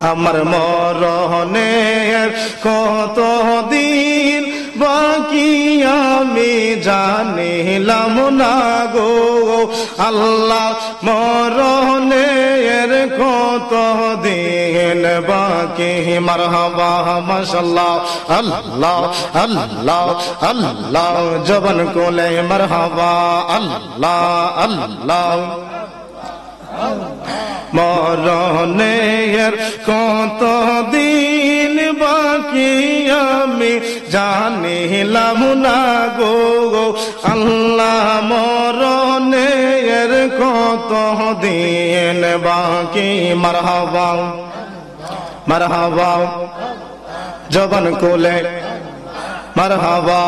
আমার মরণের কত দিন বাকি আমি জানিলাম না গো আল্লাহ, মরণের কত দিন বাকি। মারহাবা মাশাআল্লাহ, আল্লাহ আল্লাহ আল্লাহ, জবান কোলে মারহাবা, আল্লাহ আল্লাহ। মরণের কত দিন বাকি আমি জানিলাম না গো আল্লাহ, মরণের কত দিন বাকি। মারহাবা মারহাবা, জবান কোলে মারহাবা,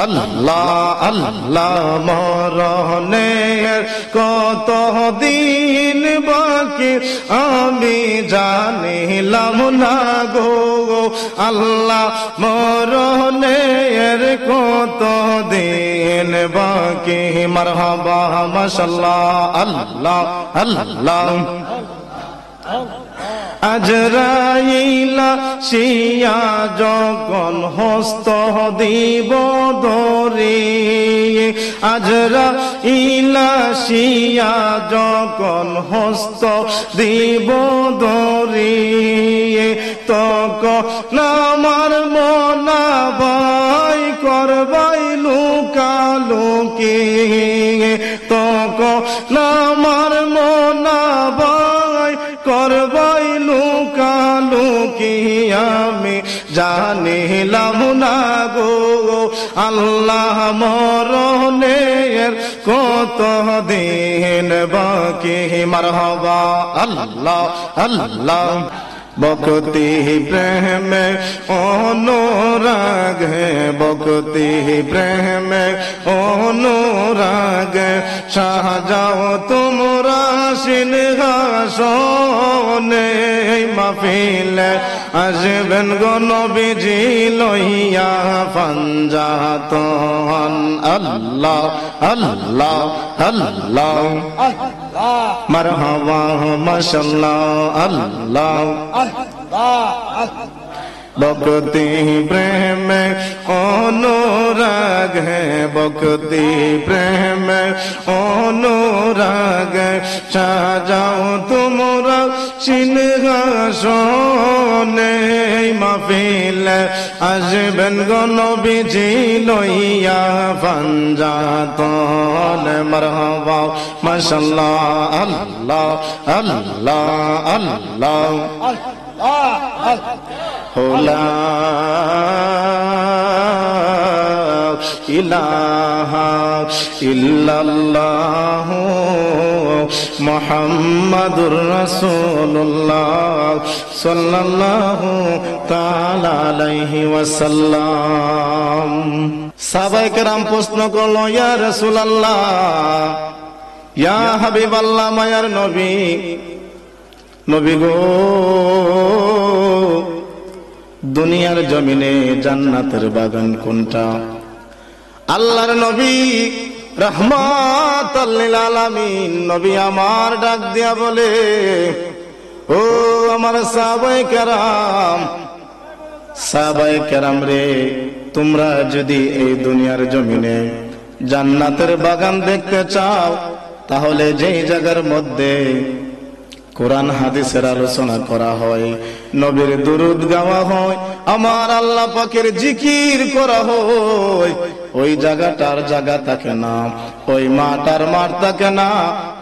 আল্লাহ আল্লাহ। মরণের কত দিন বাকি আমি জানিলাম না গো আল্লাহ, মরণের কত দিন বাকি। মারহাবা মাশাআল্লাহ, আল্লাহ আল্লাহ। আজরাইলা শিয়া যখন হস্ত দিব ধরি, আজরাইলা শিয়া যখন হস্ত দিব ধরি, তখন আমার মনা ভাই করবাই লুকালুকি, তখন আমার মনা ভাই করবাই লুকালুকি আমি জানিলাম না গো আল্লাহ, মরণের কত দিন বাকি। মারহাবা আল্লাহ আল্লাহ। ভক্তি প্রেমে অনুরাগে, ভক্তি প্রেমে অনুরাগে সাজাও তোমরা সিংহাসনে, মাহফিলে আসবেন গো নবীজি লইয়া পাঞ্জাতন। আল্লাহ আল্লাহ আল্লাহ, মারহাবা মাশাআল্লাহ, আল্লাহ। ভক্তি প্রেমে অনুরাগ হে, ভক্তি প্রেমে অনুরাগ সাজাও তোমরা সিংহাসনে, মাহফিলে আসবেন গো নবীজি লইয়া পাঞ্জাতন। মারহাবা মাশাআল্লাহ, আল্লাহ আল্লাহ আল্লাহ। লা ইলাহা ইল্লাল্লাহ মুহাম্মাদুর রাসূলুল্লাহ সাল্লাল্লাহু তাআলা আলাইহি ওয়াসাল্লাম। সাহাবায়ে কেরাম প্রশ্ন করলো, ইয়া রাসূলুল্লাহ, ইয়া হাবিবাল্লাহ, মায়ার নবী, নবী গো, দুনিয়ার জমিনে জান্নাতের বাগান কোনটা? আল্লাহর নবী রাহমাতাল লিল আলামিন নবী আমার ডাক দিয়া বলে, ও আমার সাহাবায়ে কেরাম, সাহাবায়ে কেরাম রে, তোমরা যদি এই দুনিয়ার জমিনে জান্নাতের বাগান দেখতে চাও, তাহলে যেই জায়গার মধ্যে কোরআন হাদিসের আলোচনা করা হয়, নবীর দুরূদ গাওয়া হয়, আমার আল্লাহ পাকের জিকির করা হয়, ওই জায়গাটার জায়গা থাকে না, ওই মাটার মাঠ থাকে না,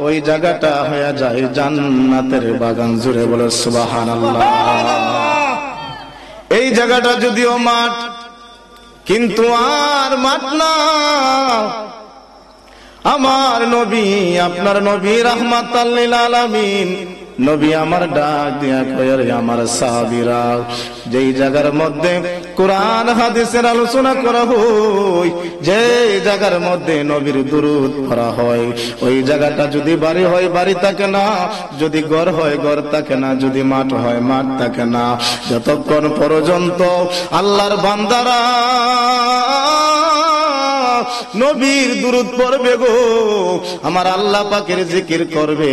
ওই জায়গাটা হয়ে যায় জান্নাতের বাগান। জুড়ে বলে সুবহানাল্লাহ। এই জায়গাটা যদিও মাঠ, কিন্তু আর মাঠ না। আমার নবী, আপনার নবী রাহমাতাল লিল আলামিন নবী আমার ডাক দিয়া কয়, আমার সাহাবীরা, যেই জায়গার মধ্যে কোরআন হাদিসের আলোচনা করা হয়, যে জায়গার মধ্যে নবীর দুরূদ পড়া হয়, ওই জায়গাটা যদি বাড়ি হয় বাড়ি থাকে না, যদি ঘর হয় ঘর থাকে না, যদি মাঠ হয় মাঠ থাকে না, যতক্ষণ পর্যন্ত আল্লাহর বান্দারা নবীর দুরূদ পড়বে গো, আমার আল্লাহ পাকের জিকির করবে,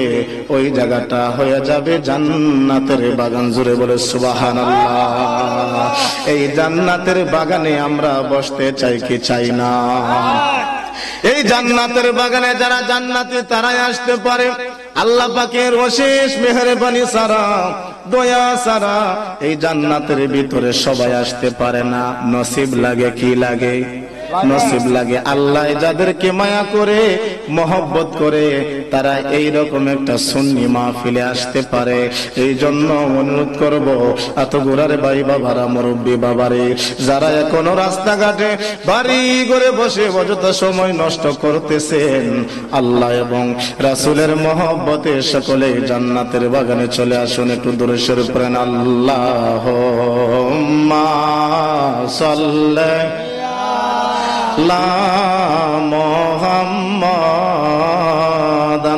ওই জায়গাটা হয়ে যাবে জান্নাতের বাগান। জুড়ে বলে সুবহানাল্লাহ। এই জান্নাতের বাগানে আমরা বসতে চাই কি চাই না? এই জান্নাতের বাগানে যারা জান্নাতে তারাই আসতে পারে। আল্লাহ পাকের অশেষ মেহেরবানি ছাড়া, দয়া ছাড়া এই জান্নাতের ভিতরে সবাই আসতে পারে না। নসিব লাগে, কি লাগে? নসিব লাগে। আল্লাহ যাদেরকে মায়া করে, মহব্বত করে, তারা এই রকম একটা সুন্নি মাহফিলে আসতে পারে। এই জন্য অনুরোধ করব, এত গোড়ার ভাই বাবারা, মুরব্বী বাবারে, যারা এখনো রাস্তাঘাটে বাড়ি করে বসে অযথা সময় নষ্ট করতেছেন, আল্লাহ এবং রাসূলের মহব্বতে সকলে জান্নাতের বাগানে চলে আসুন। একটু দূরে সরে পড়েন, আল্লাহুম্মা সাল্লি আলা মুহাম্মাদ,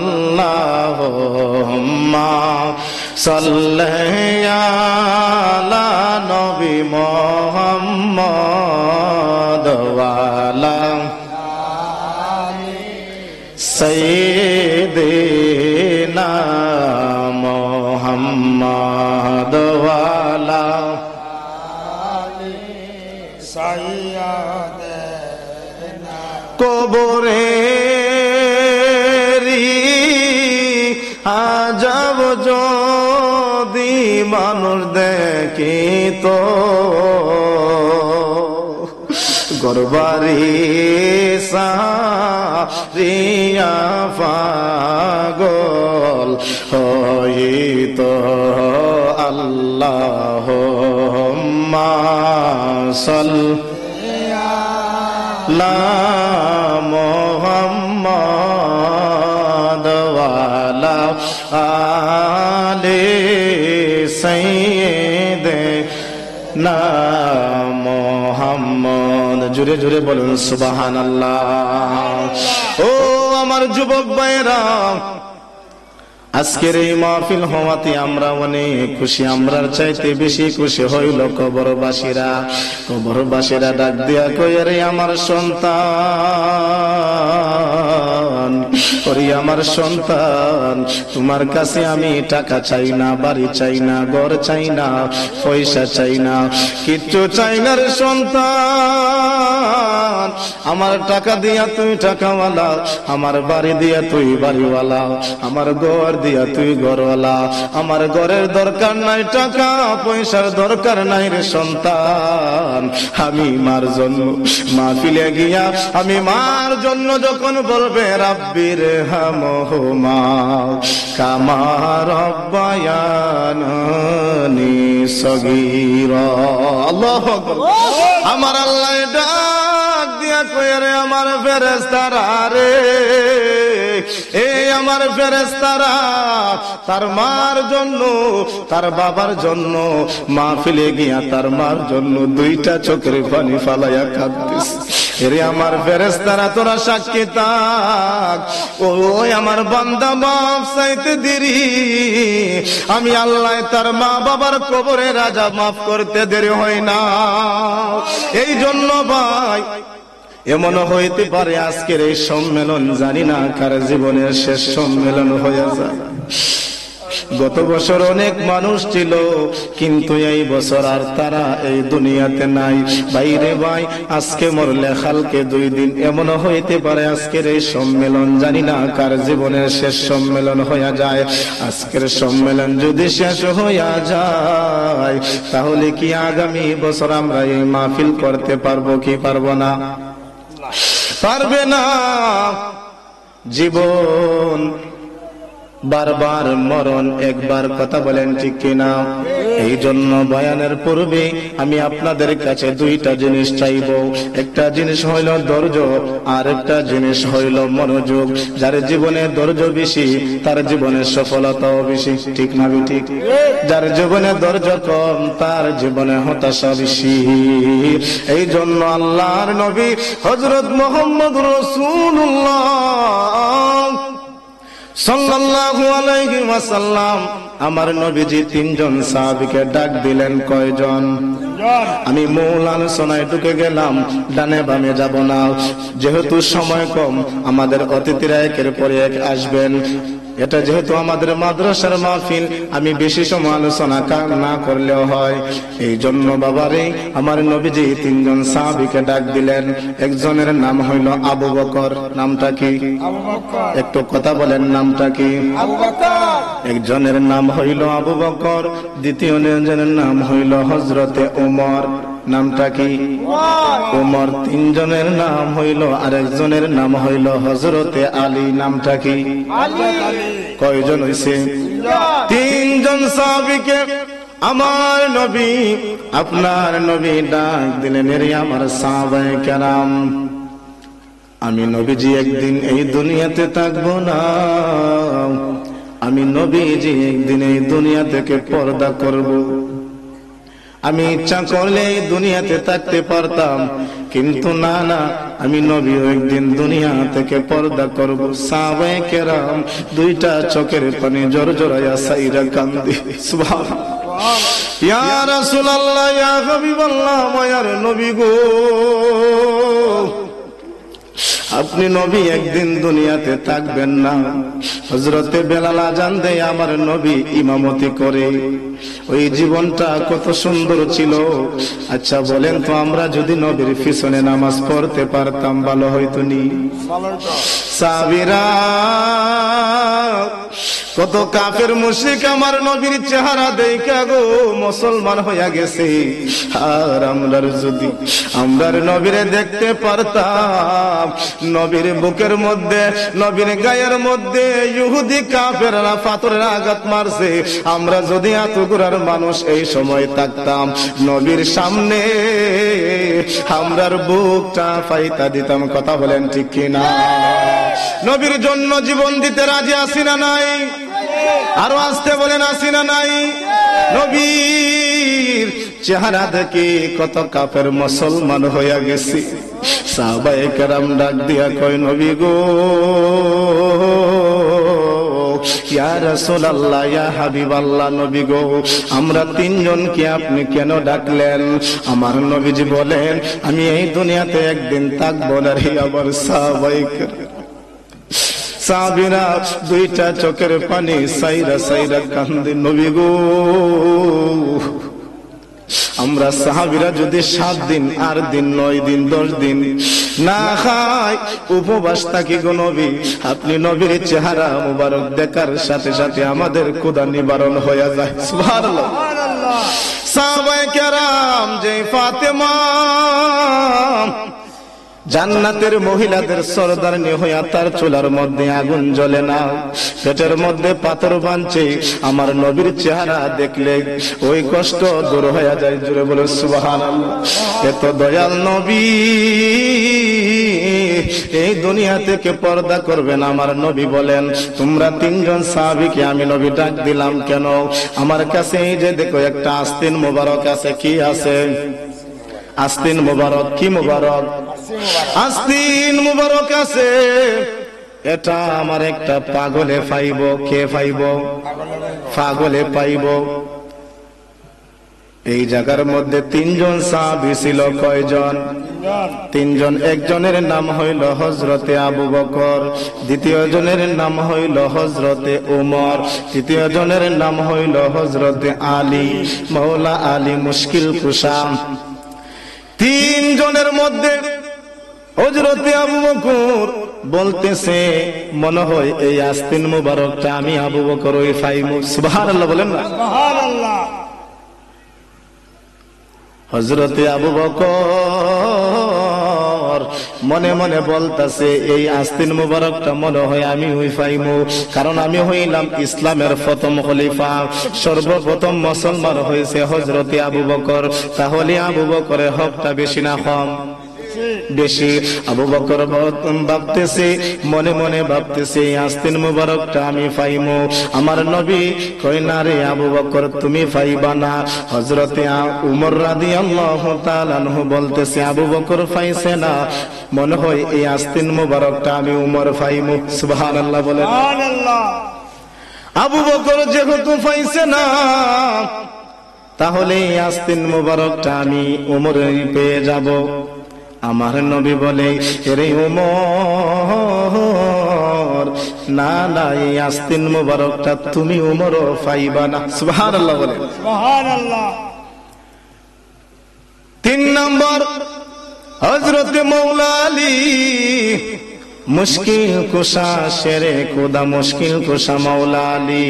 আল্লাহুম্মা সাল্লি আলা নবী মুহাম্মাদ ওয়া আলা সাইয়্যিদিনা মুহাম্মাদ ওয়া আলা সাইয়্যিদিনা। কবরেরি আজব যদি মানুষ দেখিত, গরবারি সারিয়া পাগল হইত। আল্লাহুম্মা সাল্লি আলা মুহাম্মাদ ওয়া আলা আলি সাইয়্যিদিনা মুহাম্মদ। জোরে জোরে বলুন সুবহানাল্লাহ। ও আমার যুবক ভাইরা, আজকের এই মাহফিল হওয়াতে আমরা অনেক খুশি। আমরার চাইতে বেশি খুশি হইল কবরবাসীরা। কবরবাসীরা ডাক দিয়া কই, রে আমার সন্তান, ওরে আমার সন্তান, তোমার কাছে আমি টাকা চাই না, বাড়ি চাই না, ঘর চাই না, পয়সা চাই না, কিচ্ছু চাই না রে সন্তান। আমার টাকা দিয়া তুই টাকাওয়ালা, আমার বাড়ি দিয়া তুই বাড়িওয়ালা, আমার ঘর দিয়া তুই ঘরওয়ালা। আমার ঘরের দরকার নাই, টাকা পয়সার দরকার নাই রে সন্তান। আমি মার জন্য মাহফিলে গিয়া, আমি মার জন্য যখন বলবে রাব্বির হামহুমা কামা রাব্বায়ানি সগীরা, আল্লাহু আকবার। আমার আল্লাহ ডাক দিয়া কই, রে আমার ফেরেশতারা রে, এই আমার ফেরেশতারা তার মার জন্য, তার বাবার জন্য মাহফিলে গিয়া তার মার জন্য দুইটা চোখের পানি ফালাইয়া কাঁদতেছে। এরে আমার ফেরেশতারা তোরা সাক্ষী থাক, ওই আমার বান্দা মাফ চাইতে দেরি, আমি আল্লাহ তার মা বাবার কবরে রাজা মাফ করতে দেরি হয় না। এই জন্য ভাই, এমন হইতে পারে আজকের এই সম্মেলন জানি না কার জীবনের শেষ সম্মেলন হয়ে যায়। গত বছর অনেক মানুষ ছিল, কিন্তু এই বছর আর তারা এই দুনিয়াতে নাই। বাইরে ভাই, আজকে মরলে কালকে 2 দিন, এমন হইতে পারে আজকের এই সম্মেলন জানি না কার জীবনের শেষ সম্মেলন হয়ে যায়। আজকের সম্মেলন যদি শেষ হইয়া যায়, তাহলে কি আগামী বছর আমরা এই মাহফিল করতে পারবো কি পারবো না? পারবে না। জীবন বারবার, মরণ একবার, কথা বলেন ঠিক কিনা? এই জন্য বয়ানের পূর্বে আমি আপনাদের কাছে 2টা জিনিস চাইব। একটা জিনিস হইল ধৈর্য, আর একটা জিনিস হইল মনোযোগ। যার জীবনে ধৈর্য বেশি, তার জীবনে সফলতাও বেশি, ঠিক না ঠিক? যার জীবনে ধৈর্য কম, তার জীবনে হতাশা বেশি। এই জন্য আল্লাহর নবী হযরত মুহাম্মদ রাসূলুল্লাহ সাল্লাল্লাহু আলাইহি ওয়াসাল্লাম আমার নবীজি তিনজন সাহাবীকে ডাক দিলেন। কয়জন? আমি মূল আলোচনায় ঢুকে গেলাম, ডানে বামে যাব না, যেহেতু সময় কম। আমাদের অতিথিরা একের পর এক আসবেন। এটা যেহেতু আমাদের মাদ্রাসার মাহফিল, আমি বেশি সময় আলোচনা না করলেও হয়। এই জন্য বাবারে আমার নবীজি তিনজন সাহাবীকে ডাক দিলেন। একজনের নাম হইল আবু বকর। নামটা কি? আবু বকর। একটু কথা বলেন, নামটা কি? আবু বকর। একজনের নাম হইল আবু বকর, দ্বিতীয় জনের নাম হইল হযরতে ওমর। নামটা কি? ওমর। তিনজনের নাম হইল, আরেকজনের নাম হইল হযরতে আলী। নামটা কি? আলী। কয়জন হইছে? তিনজন সাহাবীকে আমার নবী, আপনার নবী ডাক দিলেন, রে আমার সাহাবায়ে কেরাম, আমি নবীজি একদিন এই দুনিয়াতে থাকবো না। আমি নবীজি একদিন এই দুনিয়া থেকে পর্দা করব। আমি ইচ্ছা করলে এই দুনিয়াতে থাকতে পারতাম, কিন্তু না না, আমি নবীও একদিন দুনিয়া থেকে পর্দা করব। সাহাবায়ে কেরাম দুইটা চোখের পানি জড়জড়াইয়া সাইরা কান্দে। সুবহানাল্লাহ। ইয়া রাসূলুল্লাহ, ইয়া হাবিবাল্লাহ, মায়ার নবী গো, আপনি নবী একদিন দুনিয়াতে থাকবেন না। হযরতে বেলাল আযান দেয়, আমার নবী ইমামতি করে। ওই জীবনটা কত সুন্দর ছিল। আচ্ছা বলেন তো, আমরা যদি নবীর পিছনে নামাজ পড়তে পারতাম ভালো হইতো নি? সাহাবীরা কত কাফের মুশরিক আমার নবীর চেহারা দেখে গো মুসলমান হইয়া গেছে। আর আমরার নবীরে দেখতে পারতাম, নবীর বুকের মধ্যে, নবীর গায়ের মধ্যে ইহুদি কাফেররা পাথরের আঘাত মারছে। আমরা যদি এতগুলার মানুষ এই সময় থাকতাম, নবীর সামনে আমরার বুকটা ফাইতা দিতাম। কথা বলেন ঠিক কিনা? নবীর জন্য জীবন দিতে রাজি আছি না নাই? আরো আসতে বলেন, আছি না নাই? নবীর চেহারা দেখে কত কাফের মুসলমান হইয়া গেছি। সাহাবায়ে কেরাম ডাক দিয়া কয়, নবী গো, ইয়া রাসূলুল্লাহ, ইয়া হাবিবাল্লাহ, নবী গো, আমরা তিনজনকে আপনি কেন ডাকলেন? আমার নবীজি বলেন, আমি এই দুনিয়াতে একদিন থাকবো না রে। আবার সাহাবায়ে কেরাম, সাহাবীরা দুইটা চোখের পানি সাইরা সাইরা কান্দে। নবী গো, আমরা সাহাবীরা যদি 7 দিন, 8 দিন, 9 দিন, 10 দিন না খাই, উপবাস থাকি গো নবী, আপনি নবীর চেহারা মুবারক দেখার সাথে সাথে আমাদের ক্ষুধা নিবারণ হয়ে যায়। সুবহানাল্লাহ। সাহাবায়ে কেরাম, যে ফাতেমা জান্নাতের মহিলাদের সরদারনি হইয়া তার চুলার মধ্যে আগুন জ্বলে না, পেটের মধ্যে পাথর বাঁধছে, আমার নবীর চেহারা দেখলে ওই কষ্ট দূর হয়ে যায়। জুড়ে বলে সুবহানাল্লাহ। এত দয়াল নবী এই দুনিয়া থেকে পর্দা করবেন। আমার নবী বলেন, তোমরা তিনজন সাহাবীকে আমি নবী ডাক দিলাম কেন? আমার কাছে এই যে দেখো একটা আস্তিন মোবারক আছে। কি আছে? আস্তিন মোবারক। কি মোবারক? আস্তিন মোবারক আছে। এটা আমার একটা পাগলে পাইব। কে পাইব? পাগলে পাইব। এই জায়গার মধ্যে তিনজন সাহাবী ছিল। কয়জন? তিনজন। একজনের নাম হইল হযরতে আবু বকর, দ্বিতীয় জনের নাম হইল হযরতে ওমর, তৃতীয় জনের নাম হইল হযরতে আলী, মাওলা আলী মুশকিল কুশা। তিনজনের মধ্যে হযরতে আবু বকর বলতেছে, মনে হয় এই আস্তিন মুবারকটা আমি আবু বকর ওই পাইমু। সুবহানাল্লাহ বলেন না? সুবহানাল্লাহ। হযরতে আবু বকর মনে মনে বলতাছে, এই আস্তিন মুবারকটা মনে হয় আমি ওই পাইমু, কারণ আমি হইলাম ইসলামের প্রথম খলিফা। সর্বপ্রথম মুসলমান হয়েছে হযরতে আবু বকর। তাহলে আবু বকরের হকটা বেশি না কম? বেশি। আবু বকর ভাবতেছে, মনে মনে ভাবতেছে, আস্তিন মুবারকটা আমি পাইমু। আমার নবী কই, না রে আবু বকর, তুমি পাইবা না। হযরতে উমর রাদিয়াল্লাহু তাআলা আনহু বলতেছে, আবু বকর পাইছে না, মনে হয় এই আস্তিন মুবারকটা আমি উমর পাইমু। সুবহানাল্লাহ বলেন। সুবহানাল্লাহ। আবু বকর যেহেতু পাইছে না, তাহলে আস্তিন মুবারকটা আমি ওমরের পেয়ে যাব। আমার নবী বলে, এরে ওমর, না না, এই আস্তিন মুবারকটা তুমি ওমরও পাইবা না। সুবহানাল্লাহ বলে। সুবহানাল্লাহ। 3 নম্বর, হযরত মওলা আলী, মুশকিল কুশা শেরে খোদা, মুশকিল কুশা মওলা আলী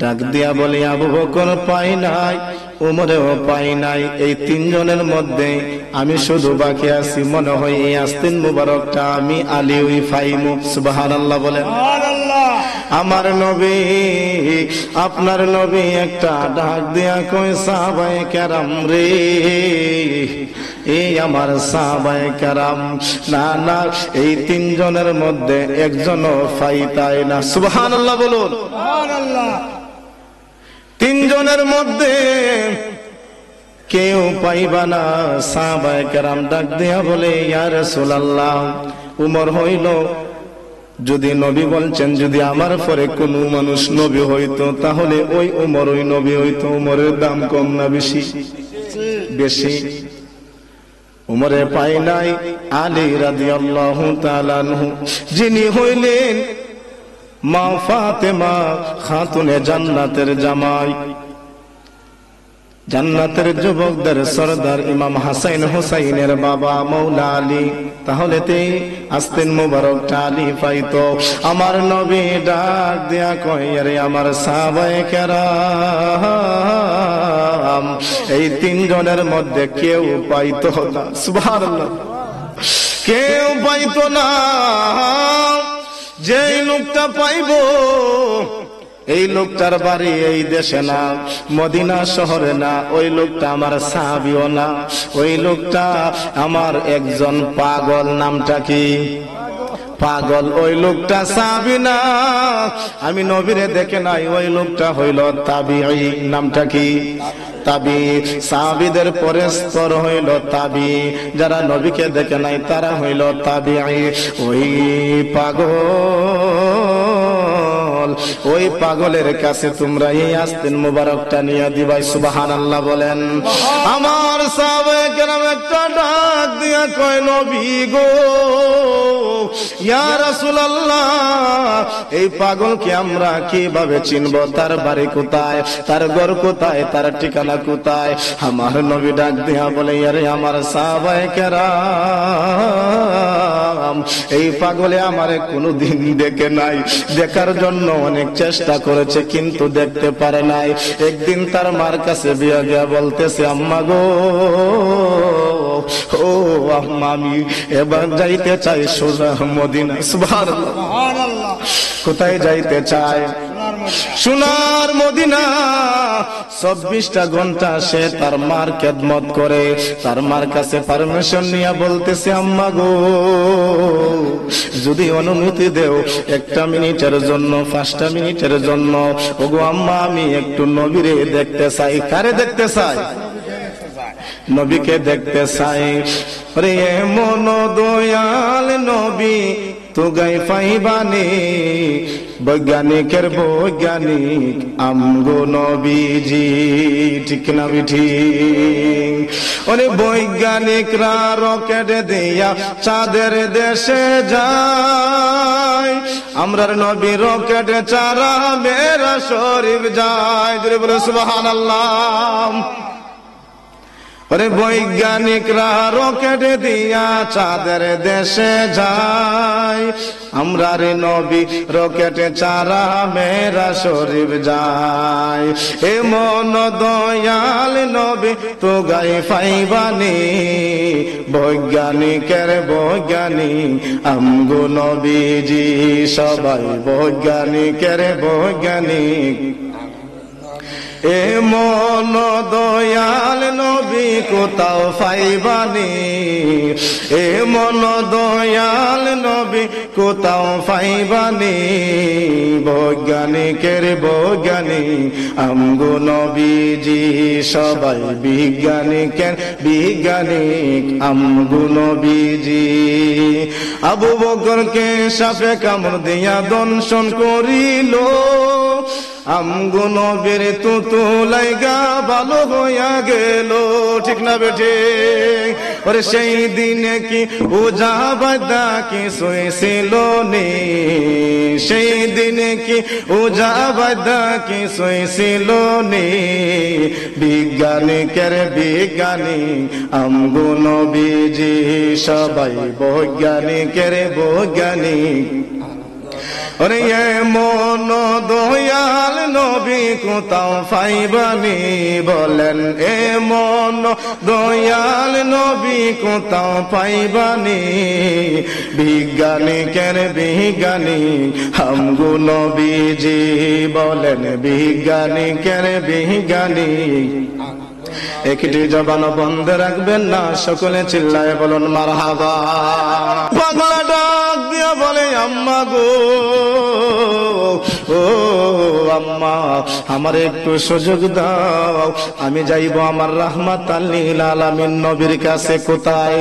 ডাক দিয়া বলে, আবু বকর পাই নাই, উমরেও পাই নাই, এই 3 জনের মধ্যে আমি শুধু বাকি আছি। মনে হয় এই আস্তিন মুবারকটা আমি আলী ওই পাইমু। সুবহানাল্লাহ বলেন। সুবহানাল্লাহ। আমার নবী, আপনার নবী একটা ডাক দিয়া কই, সাহাবায়ে কেরাম রে, এই আমার সাহাবায়ে কেরাম, না না, এই 3 জনের মধ্যে একজনও পাইতাই না। সুবহানাল্লাহ বলুন। সুবহানাল্লাহ। 3 জনের মধ্যে কেউ পাইবা না। সাহাবায়ে কেরাম ডাক দিয়া বলে, ইয়া রাসূলুল্লাহ, উমর হইল, যদি নবী বলছেন, যদি আমার পরে কোন মানুষ নবী হইতো তাহলে ওই উমর ওই নবী হইতো। উমরের দাম কম না বেশি? বেশি। উমরে পাই নাই আলী রাদিয়াল্লাহু তাআলা আনহু, যিনি হইলেন মা ফাতেমা খাতুনে জান্নাতের জামাই, জান্নাতের যুবকদের সরদার ইমাম হাসান হুসাইনের বাবা মওলা আলী। তাহলে তে আস্তিন মুবারকটা আলী পাইতো। আমার নবী ডাক দিয়া কয়, আরে আমার সাহাবায়ে কেরাম, এই 3 জনের মধ্যে কেউ পাইতো না। সুবহানাল্লাহ। কেউ পাইতো না। যেই লোকটা পাইবো, এই লোকটার বাড়ি এই দেশে না, মদিনা শহরে না, ওই লোকটা আমার সাহাবীও না, ওই লোকটা আমার একজন পাগল। নামটা কি? পাগল। ওই লোকটা সাহাবী না, আমি নবীরে দেখে নাই, ওই লোকটা হইল তাবিঈ। নামটা কি? তাবি। সাহাবীদের পরে স্তর হইল তাবি, যারা নবীকে দেখে নাই তারা হইল তাবিঈ। ওই পাগল, ওই পাগলের কাছে তোমরা এই আস্তিন মুবারকটা নিয়ে দিবাই। সুবহানাল্লাহ বলেন। আমার সাহাবায়ে কেরাম একটা ডাক দিয়া কয়, নবী গো, ইয়া রাসূলুল্লাহ, এই পাগলকে আমরা কিভাবে চিনব? তার বাড়ি কোথায়, তার ঘর কোথায়, তার ঠিকানা কোথায়? আমার নবী ডাক দিয়া বলে, আরে আমার সাহাবায়ে কেরাম, এই পাগলে আমারে কোনোদিন দেখে নাই, দেখার জন্য অনেক চেষ্টা করেছে কিন্তু দেখতে পারে নাই। একদিন তার মার কাছে বিয়া গিয়া বলতেছে, আম্মা গো, ও আম্মা, আমি এবার যাইতে চাই সোজা মদিনা। সুবহানাল্লাহ। সুবহানাল্লাহ। কোথায় যাইতে চায়? সোনার মদিনা। 24টা ঘন্টা সে তার মার খেদমত করে, তার মার কাছে পারমিশন নিয়ে বলতেছে, আম্মা গো, যদি অনুমতি দেও 1টা মিনিটের জন্য, 5টা মিনিটের জন্য, ওগো আম্মা, আমি একটু নবীরে দেখতে চাই। কারে দেখতে চাই? নবীকে দেখতে চাই। রে মন দয়াল নবী তো গাই পাইবানে, বৈজ্ঞানিকের বৈজ্ঞানিক আমগো নবীজি। ঠিক না ঠিক? ওরে বৈজ্ঞানিকরা রকেট দিয়া চাঁদের দেশে যায়, আমরার নবী রকেটে চারা মেরা শরীফ যায়। জোরে বলে সুবহানাল্লাহ। ওরে বৈজ্ঞানিকরা রকেটে দিয়া চাঁদের দেশে যায়, আমরা রে নবী রকেটে চারা মেরা শরীফ যায়। এ মন দয়াল নবী তো গাই পাইবানি, বৈজ্ঞানিকের বৈজ্ঞানিক আমগো নবীজি। সবাই বৈজ্ঞানিকের বৈজ্ঞানিক। এ মন দয়াল নবী কোথাও পাইবানি, এ মন দয়াল নবী কোথাও পাইবানি, বৈজ্ঞানিকের বৈজ্ঞানিক আমগো নবীজি। সবাই বিজ্ঞানিকের বিজ্ঞানিক আমগো নবীজি। আবু বকরকে সাপে কামড় দিয়া দংশন করিল, আমগো নবীর তুতুলাইগা ভালো হইয়া গেল, ঠিক না বেঠে? ওরে সেই দিনে কি উজা বাদা কি শুয়েছিল নি, সেই দিনে কি উজা বাদা কি শুয়েছিল নি, বিজ্ঞানিকের বিজ্ঞানী আমগো নবীজি, সবাই বৈজ্ঞানিকের বৈজ্ঞানিক। ওরে মন দয়াল নবী কোথাও পাইবানি বলেন, এ মন দয়াল নবী কোথাও পাইবানি, বিজ্ঞানিকের বিজ্ঞানী আমগো নবীজি বলেন, বিজ্ঞানিকের বিজ্ঞানী। একটি জবান বন্ধ রাখবেন না, সকলে চিল্লায় বলুন মারহাবা। পাগলা ডাক দিয়া বলে, আম্মা গো, ও আম্মা, আমার একটু সুযোগ দাও, আমি যাইব আমার রাহমাতাল লিল আলামিন নবীর কাছে। কোথায়?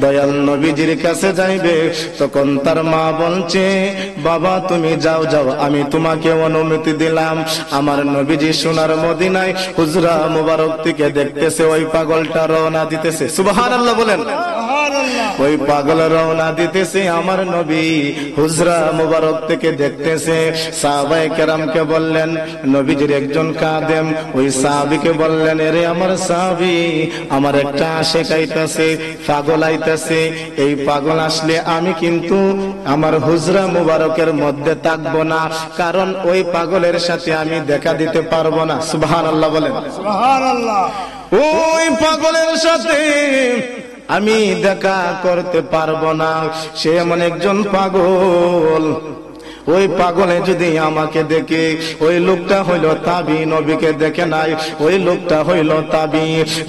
দয়াল নবীজির কাছে যাইবে। তখন তার মা বলছে, বাবা তুমি যাও যাও, আমি তোমাকে অনুমতি দিলাম। আমার নবীজি সোনার মদিনায় হুজরা মুবারক থেকে দেখতেছে ওই পাগলটা রওনা দিতেছে। সুবহানাল্লাহ বলেন। ওই পাগল রওনা দিতেছে, আমার নবী হুজরা মুবারক থেকে দেখতেছে। সাহাবায়ে কেরামকে বললেন, নবীজির একজন কাদেম ওই সাহাবীকে বললেন, এরে আমার সাহাবী, আমার একটা আশিক আইতাছে, পাগল আইতাছে, এই পাগল আসলে আমি কিন্তু আমার হুজরা মুবারকের মধ্যে থাকবো না, কারণ ওই পাগলের সাথে আমি দেখা দিতে পারবো না। সুবহানাল্লাহ বলেন। সুবহানাল্লাহ। ওই পাগলের সাথে আমি দেখা করতে পারবো না, সে এমন একজন পাগল। ওই পাগলে যদি আমাকে দেখে, ওই লোকটা হইল তাবি, নবীকে দেখে নাই, ওই লোকটা হইল তাবি।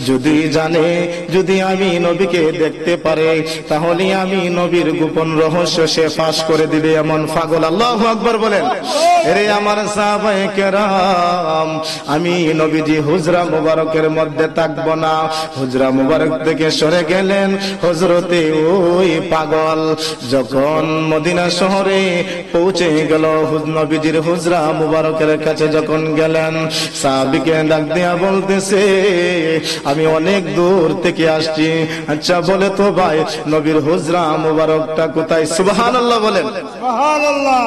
যদি জানে, যদি আমি নবীকে দেখতে পারে, তাহলে আমি নবীর গোপন রহস্য সে ফাঁস করে দিবে, এমন পাগল। আল্লাহু আকবার বলেন। এরে আমার সাহাবায়ে কেরাম, আমি নবীজি হুজরা মুবারকের মধ্যে থাকবো না, হুজরা মুবারক থেকে সরে গেলেন। হযরতে ওই পাগল যখন মদিনা শহরে পৌঁছে গেল, নবীজির হুজরা মুবারকের কাছে যখন গেলেন, সাহাবীকে ডাক দিয়া বলতেছে, আমি অনেক দূর থেকে আসছি, আচ্ছা বলে তো ভাই নবীর হুজরা মুবারকটা কোথায়? সুবহানাল্লাহ বলেন। সুবহানাল্লাহ।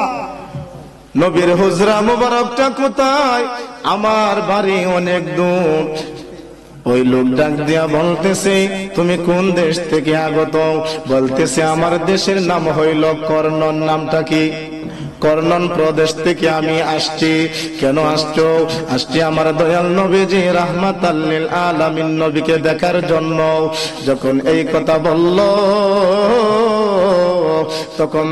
নবীর হুজরা মুবারকটা কোথায়? আমার বাড়ি অনেক দূর। ওই লোক ডাক দিয়া বলতেছে, তুমি কোন দেশ থেকে আগত? বলতেছে, আমার দেশের নাম হইল কর্ণন। নামটা কি? কর্ণন প্রদেশ থেকে আমি আসছি। কেন আসছো? আসছি আমার দয়াল নবীজি রাহমাতাল লিল আলামিন নবীকে দেখার জন্য। যখন এই কথা বলল, তখন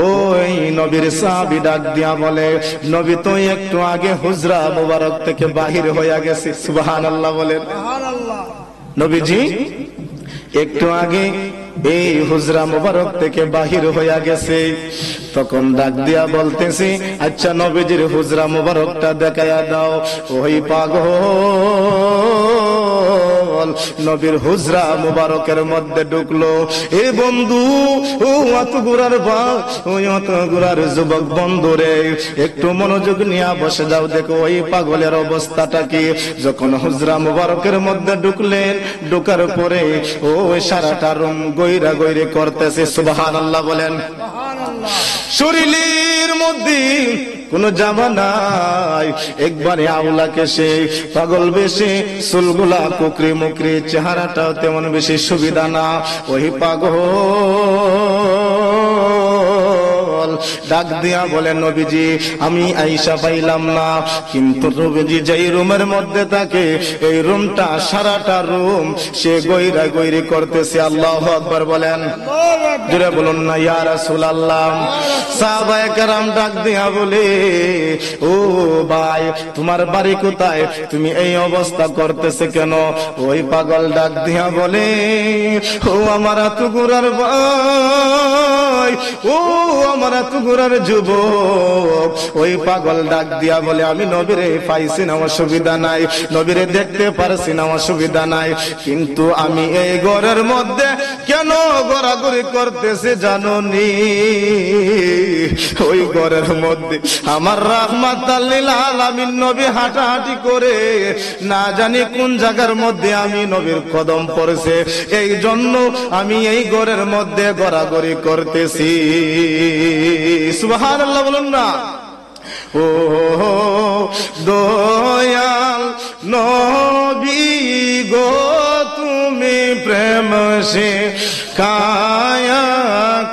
ওই নবীর সাহাবী ডাক দিয়া বলে, নবী তো একটু আগে হুজরা মুবারক থেকে বাহির হইয়া গেছে। সুবহানাল্লাহ বলেন। সুবহানাল্লাহ। নবীজি একটু আগে এই হুজরা মুবারক থেকে বাহির হইয়া গেছে। তখন ডাক দিয়া বলতেছি, আচ্ছা নবীজির হুজরা মুবারকটা দেখাইয়া দাও। ওই পাগল নবীর হুজরা মুবারকের মধ্যে ঢুকলো। এ বন্ধু, ও অত গোড়ার বা, ওই অত গোড়ার যুবক বন্ধু রে, একটু মনোযোগ নিয়ে বসে যাও, দেখো ওই পাগলের অবস্থাটা কি। যখন হুজরা মুবারকের মধ্যে ঢুকলেন, ঢোকার পরে ওই সারাটা রুম গইরা গইরে করতেছে। সুবহানাল্লাহ বলেন। শরীরের মধ্যে কোন জামা নাই, একবারে আউলাকে সে পাগল বেশে, চুলগুলা কুকরি মুকরি, চেহারাটাও তেমন বেশি সুবিধা না। ওই পাগল ডাক দিয়া বলে, নবীজি আমি আইসা পাইলাম না, কিন্তু নবীজি যেই রুমের মধ্যে থাকে, এই রুমটা সারাটা রুম সে গইরা গইরি করতেছে। আল্লাহু আকবার বলেন। জোরে বলুন না ইয়া রাসূলুল্লাহ। সাহাবায়ে কেরাম ডাক দিয়া বলে, ও ভাই তোমার বাড়ি কোথায়? তুমি এই অবস্থা করতেছে কেন? ওই পাগল ডাক দিয়া বলে, ও আমার এত গোড়ার ভাই, ও আমার এত গোড়ার যুবক। ওই পাগল ডাক দিয়া বলে, আমি নবীরে পাইছি না, অসুবিধা নাই, নবীরে দেখতে পারছি না, অসুবিধা নাই, কিন্তু আমি এই ঘরের মধ্যে কেন গড়াগড়ি করতেছে জানোনি? ওই ঘরের মধ্যে আমার রাহমাতাল লিল আলামিন নবী হাঁটাহাঁটি করে না জানি কোন জায়গার মধ্যে আমি নবীর কদম পড়েছে, এই জন্য আমি এই ঘরের মধ্যে গড়াগড়ি করতেছি। সুবহানাল্লাহ বলুন না। ও দয়াল নবী গো তুমি প্রেম সে কায়া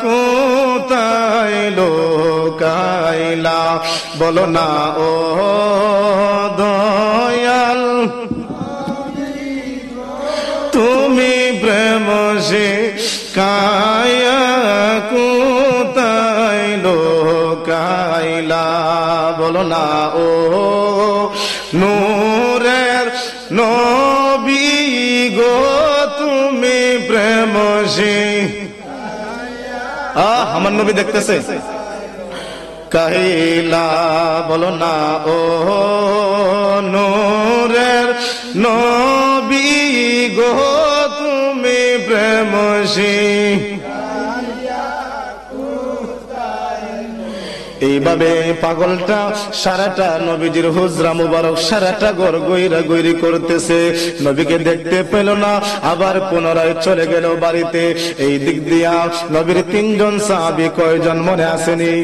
কোথায় লোকাইলা, বলো না ও দয়াল তুমি প্রেম সে কায়া কোথায় লোকাইলা, বলো না ও নূরের নবী গো তুমি প্রেম সে। আমার নবী দেখতেছে কাহিলা, বলো না ও নূরের নবী গো তুমি প্রেম সে। এইভাবে পাগলটা সারাটা নবীজির হুজরা মুবারক সারাটা ঘর গৈরা গৈরি করতেছে, নবীকে দেখতে পেল না, আবার পুনরায় চলে গেল বাড়িতে। এই দিক দিয়া নবীর তিনজন সাহাবী কয়জন মনে আসেনি?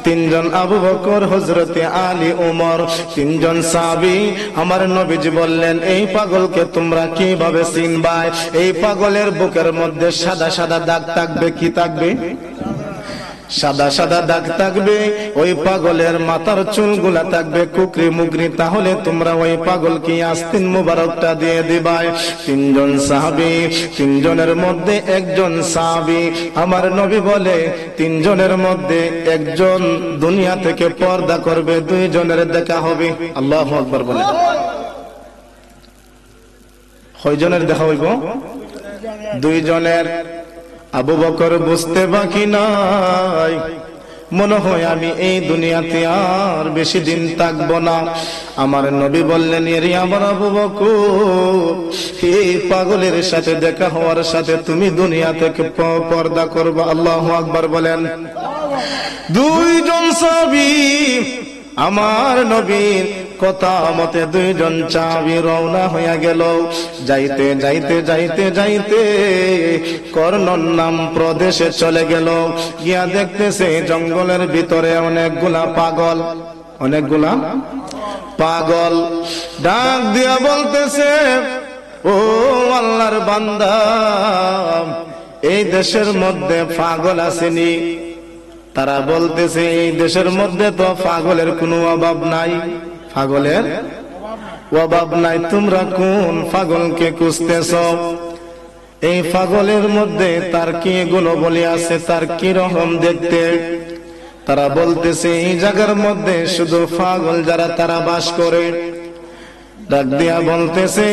তিনজন, আবু বকর, হযরতে আলী, ওমর, তিনজন সাহাবী। আমার নবীজি বললেন এই পাগলকে তোমরা কিভাবে চিনবাই? এই পাগলের বুকের মধ্যে সাদা সাদা দাগ থাকবে। কি থাকবে? সাদা সাদা দাগ থাকবে। ওই পাগলের মাথার চুলগুলা থাকবে কুকরি মুকরি। তাহলে তোমরা ওই পাগলকে আস্তিন মুবারকটা দিয়ে দিবাই। তিনজন সাহাবী, তিনজনের মধ্যে একজন সাহাবী। আমার নবী বলে তিনজনের মধ্যে একজন দুনিয়া থেকে পর্দা করবে, দুইজনের দেখা হবে। আল্লাহু আকবার বলে। কয়জনের দেখা হইব? দুইজনের। আবু বকর বুঝতে বাকি নাই, মনে হয় আমি এই দুনিয়াতে আর বেশি দিন থাকবো না। আমার নবী বললেন এরি আমার আবু বকর, এই পাগলের সাথে দেখা হওয়ার সাথে তুমি দুনিয়া থেকে পর্দা করবে। আল্লাহু আকবার বলেন। দুইজন সাহাবী আমার নবীর কথা মতে দুইজন চাবি রওনা হইয়া গেল। যাইতে যাইতে যাইতে যাইতে কর্ণন নাম প্রদেশে চলে গেল। গিয়া দেখতেছে জঙ্গলের ভিতরে অনেকগুলা পাগল, অনেকগুলা পাগল ডাক দিয়া বলতেছে ও আল্লাহর বান্দা, এই দেশের মধ্যে পাগল আসেনি? তারা বলতেছে এই দেশের মধ্যে তো পাগলের কোনো অভাব নাই, পাগলের অভাব নাই। তোমরা কোন পাগলকে খুঁজতেছ? এই পাগলের মধ্যে তার কি গুণবলী আছে, তার কি রকম দেখতে? তারা বলতেছে এই জায়গার মধ্যে শুধু পাগল যারা তারা বাস করে। ডাক দিয়া বলতেছে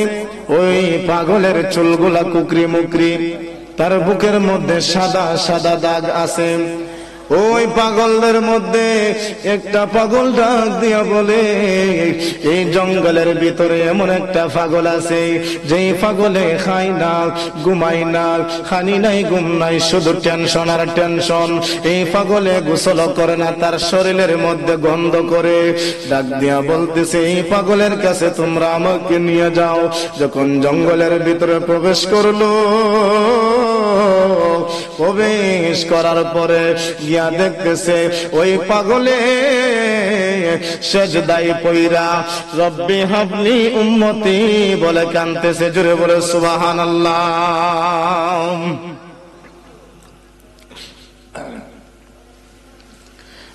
ওই পাগলের চুলগুলা কুকরি মুকরি, তার বুকের মধ্যে সাদা সাদা দাগ আছে। ওই পাগলদের মধ্যে একটা পাগল ডাক দিয়া বলে এই জঙ্গলের ভিতরে এমন একটা পাগল আছে যেই পাগলে খাই না, ঘুমাই না, খানি নাই, ঘুম নাই, শুধু টেনশন আর টেনশন। এই পাগলে গোসল করে না, তার শরীরের মধ্যে গন্ধ করে। ডাক দিয়া বলতেছে এই পাগলের কাছে তোমরা আমাকে নিয়ে যাও। যখন জঙ্গলের ভিতরে প্রবেশ করলো, প্রবেশ করার পরে গিয়া দেখতেছে ওই পাগলে সেজদায় পইরা রব্বি হাবলি উম্মতি বলে কাঁদতেছে। জোরে বলে সুবহানাল্লাহ।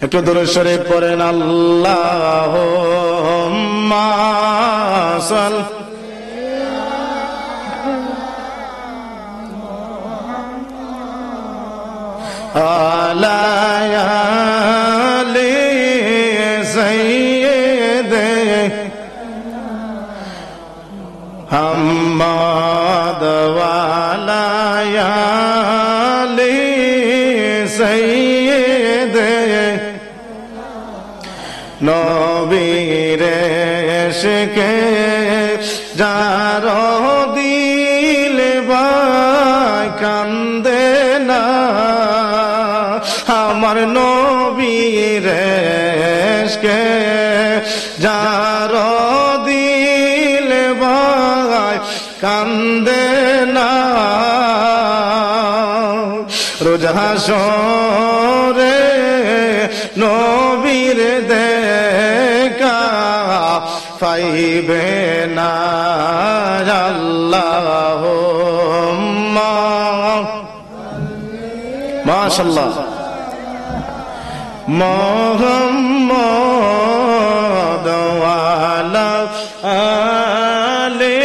একটু দরুদ শরীফ পড়েন। আল্লাহুম্মা সাল্লি আলা আলি সাইয়্যিদি মুহাম্মদ ওয়া আলা আলি সাইয়্যিদি নবীর ইশকে যার দিল বাক কান্দে না আমার নবীর এশকে যার দিল ভাই কান্দে না রোজ হাসরে নবীর দেখা পাইবে না আল্লাহুম্মা মাশাআল্লাহ মুহাম্মদ ওয়া আলা আলি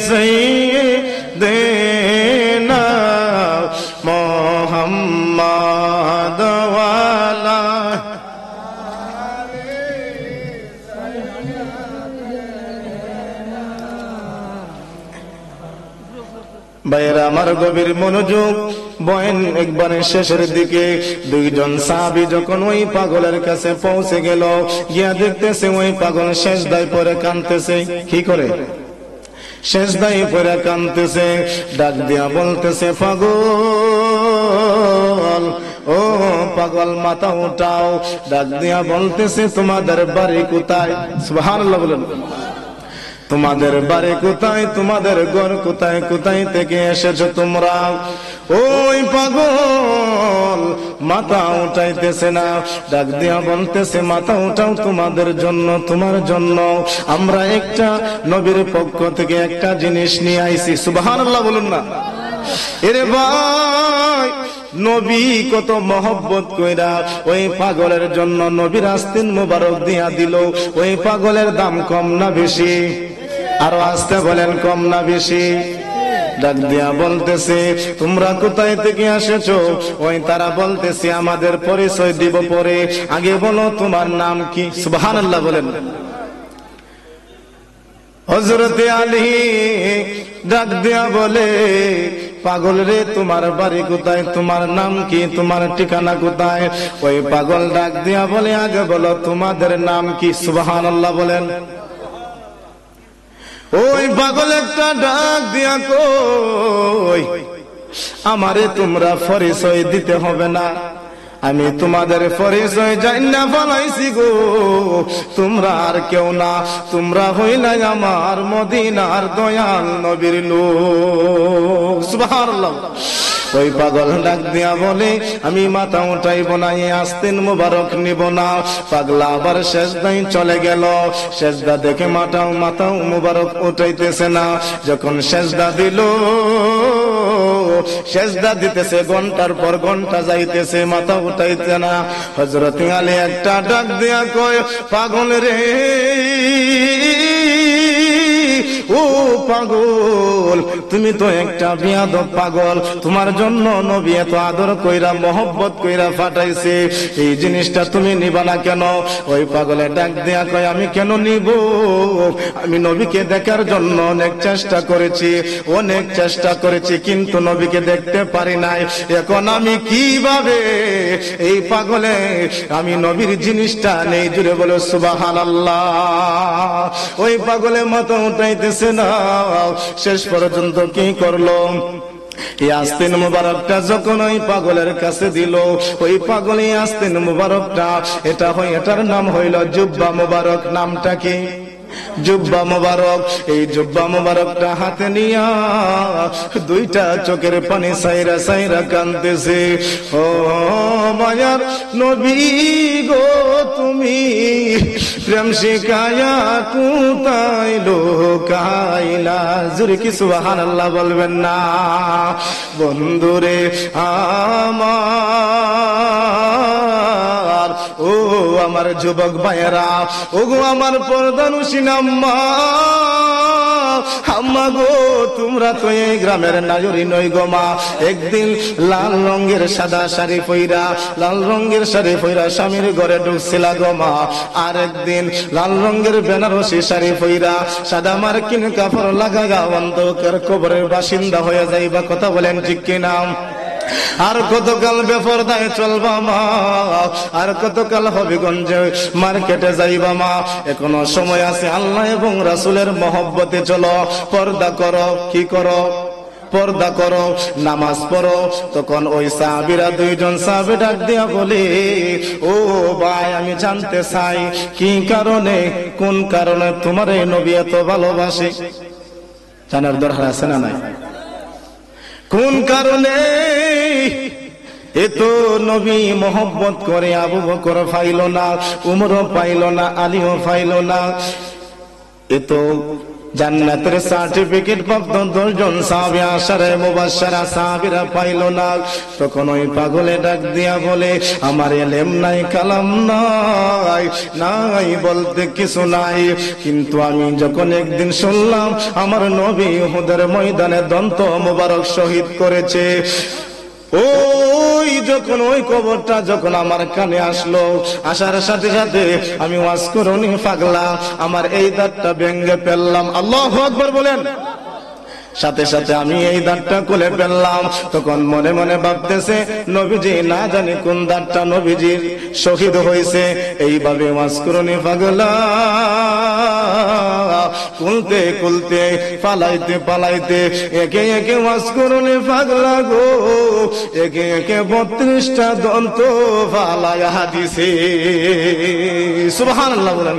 সাইয়্যিদিনা মুহাম্মদ ওয়া আলা ভাইরা আমার গভীর মনোযোগ বয়ান একবারে শেষের দিকে দুইজন সাহাবী যখন ওই পাগলের কাছে পৌঁছে গেল গিয়া দেখতেছে ওই পাগল সেজদায় পড়ে কাঁদতেছে কি করে সেজদায় পড়ে কাঁদতেছে ডাক দিয়া বলতেছে পাগল ও পাগল মাথা উঠাও ডাক দিয়া বলতেছে তোমাদের বাড়ি কোথায় সুবহানাল্লাহ বলেন তোমাদের বাড়ি কোথায় তোমাদের ঘর কোথায় কোথায় থেকে এসেছো তোমরা ওই পাগল মাথা উঠাইতেছে না ডাক দিয়া বলতেছে মাথা উঠাও তোমাদের জন্য তোমার জন্য আমরা একটা নবীর পক্ষ থেকে একটা জিনিস নিয়ে আইছি সুবহানাল্লাহ বলুন না এরে ভাই নবী কত মহব্বত কইরা ওই পাগলের জন্য নবীর আস্তিন মোবারক দিয়া দিল ওই পাগলের দাম কম না বেশি আরো আসতে বলেন কম না বেশি ডাক দিয়া বলতেছে তোমরা কোথায় থেকে এসেছো ওই তারা বলতেছে আমাদের পরিচয় দিব পরে আগে বলো তোমার নাম কি সুবহানাল্লাহ বলেন হযরতে আলী ডাক দিয়া বলে পাগল রে তোমার বাড়ি কোথায় তোমার নাম কি তোমার ঠিকানা কোথায় ওই পাগল ডাক দিয়া বলে আগে বলো তোমাদের নাম কি সুবহানাল্লাহ বলেন ওই পাগল একটা ডাক দিয়া কই আমারে তোমরা পরিচয় দিতে হবে না আমি তোমাদের পরিচয় জানা ফলাইছি গো তোমরা আর কেউ না তোমরা হইলাই আমার মদিনার দয়াল নবীর লোক সুবহানাল্লাহ ওই পাগল ডাক দিয়া বলে আমি মাথা উঠাইব না এই আস্তিন মুবারক নিব না পাগলা আবার সেজদায় চলে গেল সেজদা দেখে মাথা মুবারক উঠাইতেছে না যখন সেজদা দিল সেজদা দিতেছে ঘন্টার পর ঘন্টা যাইতেছে মাথা উঠাইতে না হযরত আলী একটা ডাক দিয়া কয় পাগল রে ও পাগল তুমি তো একটা বিয়াদব পাগল তোমার জন্য নবী এত আদর কইরা মহব্বত কইরা পাঠাইছে এই জিনিসটা তুমি নিবা না কেন ওই পাগলে ডাক দিয়া কয় আমি কেন নিব আমি নবীকে দেখার জন্য অনেক চেষ্টা করেছি কিন্তু নবীকে দেখতে পারি নাই এখন আমি কিভাবে এই পাগলে আমি নবীর জিনিসটা নেই জুড়ে বলে সুবহানাল্লাহ ওই পাগলে মাথা উঠাইতেছে না শেষ পর্যন্ত কি করলো আস্তিন মুবারকটা যখন ওই পাগলের কাছে দিল ওই পাগলে আস্তিন মুবারকটা এটার নাম হইল জুব্বা মুবারক নামটা কি জুব্বা মুবারক এই জুব্বা মুবারকটা হাতে নিয়া দুইটা চোখের পানি সাইরা সাইরা কাঁদতেছে ও মায়ার নবী গো তুমি প্রেম শিখায়া কোথায় লোকাইলা জোরে কি সুবহানাল্লাহ বলবেন না বন্ধুরে আমার ও আমার যুবক ভাইয়েরা ও গো আমার পর্দানুসীন আম্মা গো তোমরা তো এই গ্রামের নাজরি নই গো মা একদিন লাল রঙের সাদা শাড়ি পইরা স্বামীর ঘরে ঢুকছিলা গো মা আর একদিন লাল রঙের বেনারসি শাড়ি পইরা সাদা মার্কিন কাপড় লাগাগা অন্ধকার কবরের বাসিন্দা হয়ে যাইবা কথা বলেন ঠিক কিনা আর কতকাল বেপরদায় চলবা মা আর কতকাল হবিগঞ্জে মার্কেটে যাইবা মা এখনো সময় আছে আল্লাহ এবং রাসূলের মহব্বতে চলো পর্দা করো কি করো পর্দা করো, নামাজ পড়ো। তখন ওই সাহাবীরা দুইজন সাহাবী ডাক দিয়া বলে, ও ভাই, আমি জানতে চাই কি কারণে, কোন কারণে তোমার এই নবী এত ভালোবাসে? জানার দরকার আছে না নাই? কোন কারণে এত নবী মোহব্বত করে? আবু বকর পাইল না, উমরও পাইল না, আলীও পাইল না, এত জান্নাতের সার্টিফিকেট প্রাপ্ত 10 জন সাহাবী আশারে মুবাশশারা সাহাবীরা পাইল না। তখন ওই পাগলে ডাক দিয়া বলে, আমার ইলম নাই, কালাম নাই, নাই বলতে কিছু নাই, কিন্তু আমি যখন একদিন শুনলাম আমার নবী উহুদের ময়দানে দন্ত মোবারক শহীদ করেছে, ওই যখন ওই খবরটা যখন আমার কানে আসলো, আসার সাথে সাথে আমি ওয়াজ করুনি পাগলা, আমার এই দাঁতটা ভেঙে ফেললাম। আল্লাহু আকবার বলেন। সাথে সাথে আমি এই দাঁতটা খুলে ফেললাম। তখন মনে মনে ভাবতেছে, নবীজি না জানি কোন দাঁতটা নবীজির শহীদ হয়েছে। এইভাবে ওয়াজ করুনি পাগলা, কুলতে কুলতে, পালাইতে পালাইতে, একে একে ওয়াজ করুনি পাগলা গো, একে একে 32টা দন্ত ফালাইয়া দিছে। সুবহানাল্লাহ বলেন।